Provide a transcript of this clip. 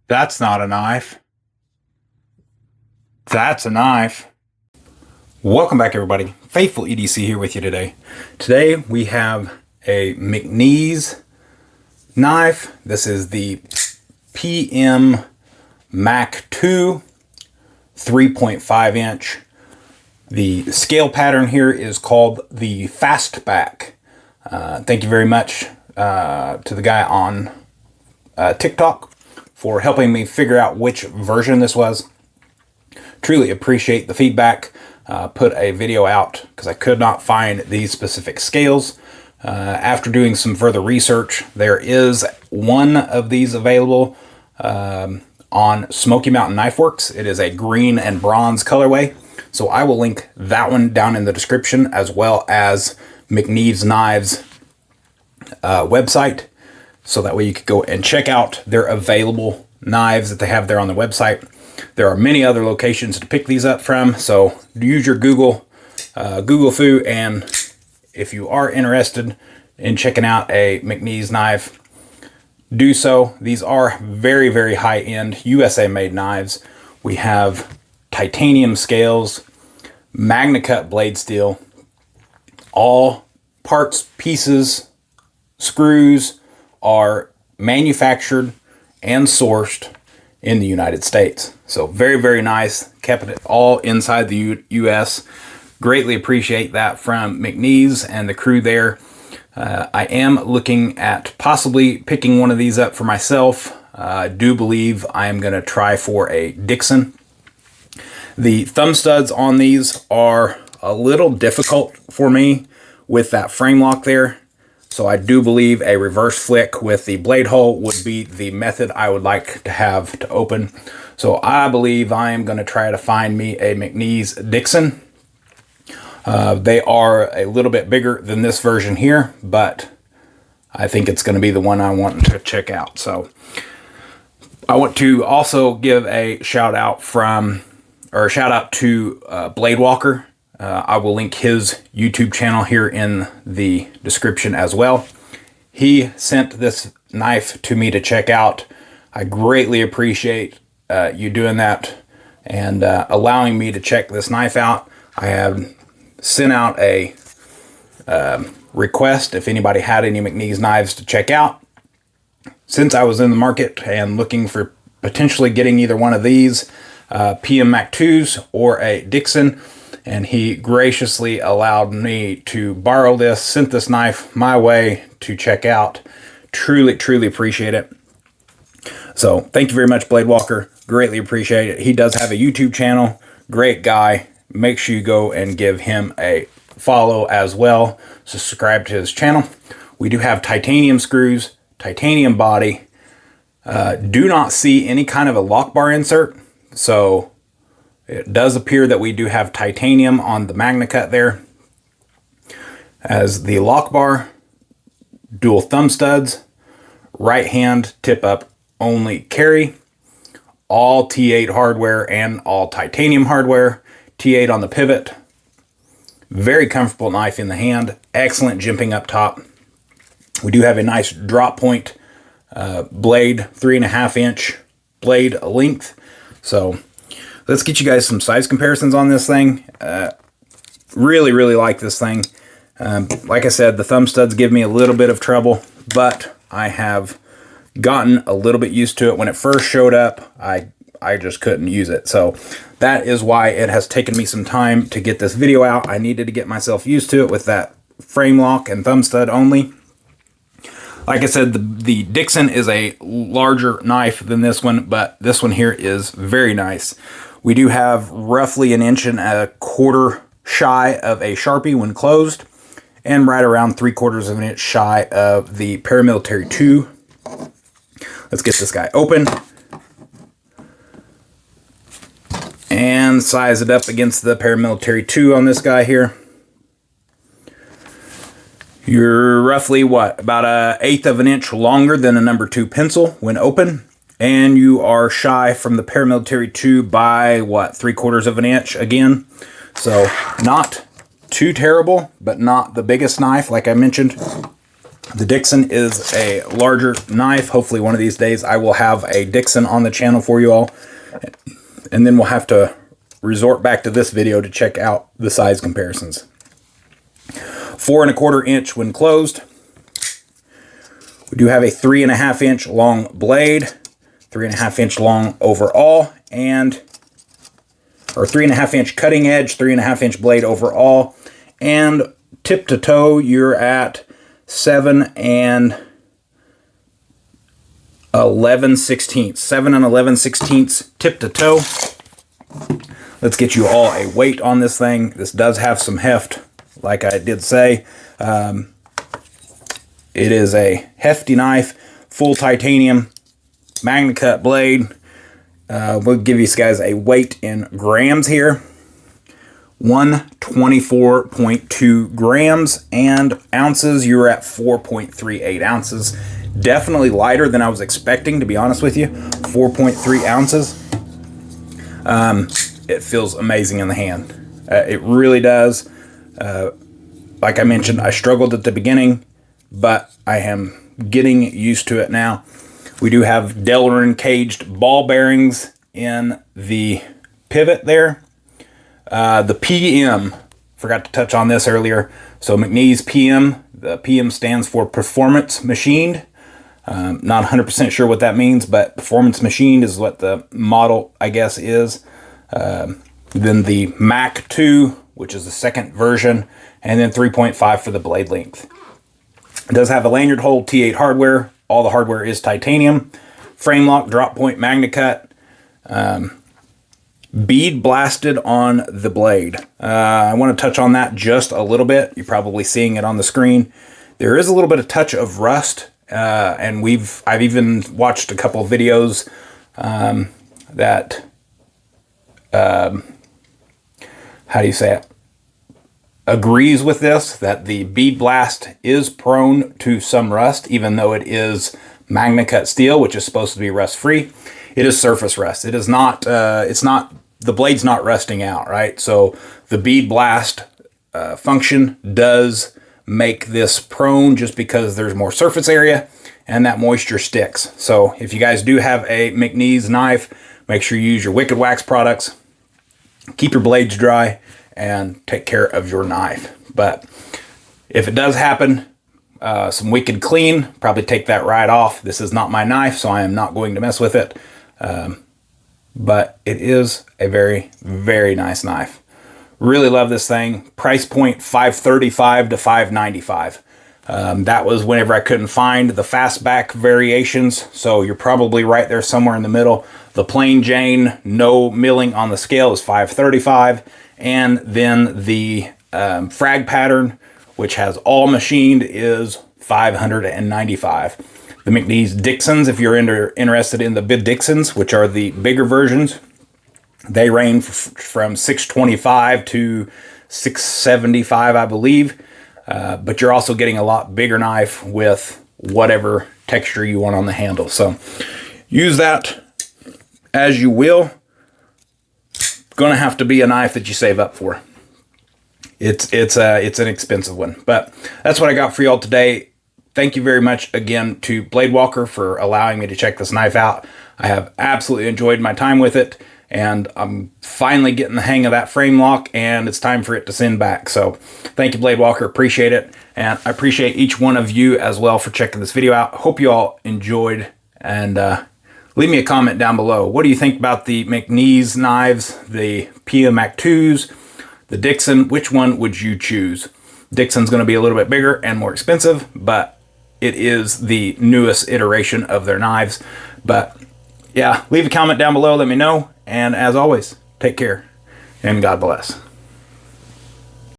That's not a knife. That's a knife. Welcome back, everybody. Faithful EDC here with you today. Today we have a McNees knife. This is the PM Mac 2 3.5 inch. The scale pattern here is called the Fastback. Thank you very much to the guy on TikTok for helping me figure out which version this was. Truly appreciate the feedback. Put a video out because I could not find these specific scales. After doing some further research, there is one of these available on Smoky Mountain Knife Works. It is a green and bronze colorway. So I will link that one down in the description, as well as McNees Knives website. So that way you could go and check out their available knives that they have there on the website. There are many other locations to pick these up from, so use your Google Foo, and if you are interested in checking out a McNees knife, do so. These are very, very high-end USA-made knives. We have titanium scales, MagnaCut blade steel, all parts, pieces, screws are manufactured and sourced in the United States. So very, very nice. Kept it all inside the US. Greatly appreciate that from McNees and the crew there. I am looking at possibly picking one of these up for myself. I do believe I am going to try for a Dixon. The thumb studs on these are a little difficult for me with that frame lock there. So I do believe a reverse flick with the blade hole would be the method I would like to have to open. So I believe I am going to try to find me a McNees Dixon. They are a little bit bigger than this version here, but I think it's going to be the one I want to check out. So I want to also give a shout out to Bladewalker. I will link his YouTube channel here in the description as well. He sent this knife to me to check out. I greatly appreciate you doing that and allowing me to check this knife out. I have sent out a request if anybody had any McNees knives to check out. Since I was in the market and looking for potentially getting either one of these PM Mac 2s or a Dixon, and he graciously allowed me to borrow this, sent this knife my way to check out. Truly, truly appreciate it. So thank you very much, Bladewalker. Greatly appreciate it. He does have a YouTube channel. Great guy. Make sure you go and give him a follow as well. Subscribe to his channel. We do have titanium screws, titanium body. Do not see any kind of a lock bar insert. So it does appear that we do have titanium on the MagnaCut there. As the lock bar, dual thumb studs, right hand tip up only carry, all T8 hardware and all titanium hardware, T8 on the pivot. Very comfortable knife in the hand, excellent jimping up top. We do have a nice drop point blade, 3.5 inch blade length. So let's get you guys some size comparisons on this thing. Really, really like this thing. Like I said, the thumb studs give me a little bit of trouble, but I have gotten a little bit used to it. When it first showed up, I just couldn't use it. So that is why it has taken me some time to get this video out. I needed to get myself used to it with that frame lock and thumb stud only. Like I said, the Dixon is a larger knife than this one, but this one here is very nice. We do have roughly 1.25 inches shy of a Sharpie when closed, and right around 3/4 inch shy of the Paramilitary 2. Let's get this guy open and size it up against the Paramilitary 2 on this guy here. You're roughly, what, about 1/8 of an inch longer than a number 2 pencil when open. And you are shy from the Paramilitary 2 by, what, 3/4 of an inch again. So not too terrible, but not the biggest knife, like I mentioned. The Dixon is a larger knife. Hopefully one of these days I will have a Dixon on the channel for you all. And then we'll have to resort back to this video to check out the size comparisons. 4 1/4 inch when closed. We do have a 3 1/2 inch long blade, 3 1/2 inch long overall, or 3 1/2 inch cutting edge, 3 1/2 inch blade overall, and tip to toe you're at 7 11/16 tip to toe. Let's get you all a weight on this thing. This does have some heft, like I did say. It is a hefty knife, full titanium, magna cut blade. We'll give you guys a weight in grams here. 124.2 grams, and ounces, you're at 4.38 ounces. Definitely lighter than I was expecting, to be honest with you. 4.3 ounces. It feels amazing in the hand. It really does. Like I mentioned, I struggled at the beginning, but I am getting used to it now. We do have Delrin caged ball bearings in the pivot there. The PM, forgot to touch on this earlier. So McNees PM, the PM stands for Performance Machined. Not 100% sure what that means, but Performance Machined is what the model, I guess, is. Then the Mac 2, which is the second version, and then 3.5 for the blade length. It does have a lanyard hole, T8 hardware. All the hardware is titanium. Frame lock, drop point, magna cut. Bead blasted on the blade. I want to touch on that just a little bit. You're probably seeing it on the screen. There is a little bit of touch of rust, and I've even watched a couple of videos that how do you say it? Agrees with this, that the bead blast is prone to some rust, even though it is magna cut steel, which is supposed to be rust free. It is surface rust. It is not, the blade's not rusting out, right? So the bead blast function does make this prone just because there's more surface area and that moisture sticks. So if you guys do have a McNees knife, make sure you use your Wicked Wax products. Keep your blades dry and take care of your knife. But if it does happen, some Wicked Clean, probably take that right off. This is not my knife, so I am not going to mess with it. But it is a very, very nice knife. Really love this thing. Price point $535 to $595. That was whenever I couldn't find the fastback variations, so you're probably right there somewhere in the middle. The plain Jane, no milling on the scale, is $535, and then the frag pattern, which has all machined, is $595. The McNees Dixons, if you're interested in the big Dixons, which are the bigger versions, they range from $625 to $675, I believe. But you're also getting a lot bigger knife with whatever texture you want on the handle. So use that as you will. Going to have to be a knife that you save up for. It's an expensive one, but that's what I got for y'all today. Thank you very much again to Bladewalker for allowing me to check this knife out. I have absolutely enjoyed my time with it, and I'm finally getting the hang of that frame lock, and it's time for it to send back. So thank you, Bladewalker. Appreciate it. And I appreciate each one of you as well for checking this video out. Hope you all enjoyed, and leave me a comment down below. What do you think about the McNees knives, the PM Mac 2s, the Dixon? Which one would you choose? Dixon's going to be a little bit bigger and more expensive, but it is the newest iteration of their knives. But yeah, leave a comment down below. Let me know. And as always, take care and God bless.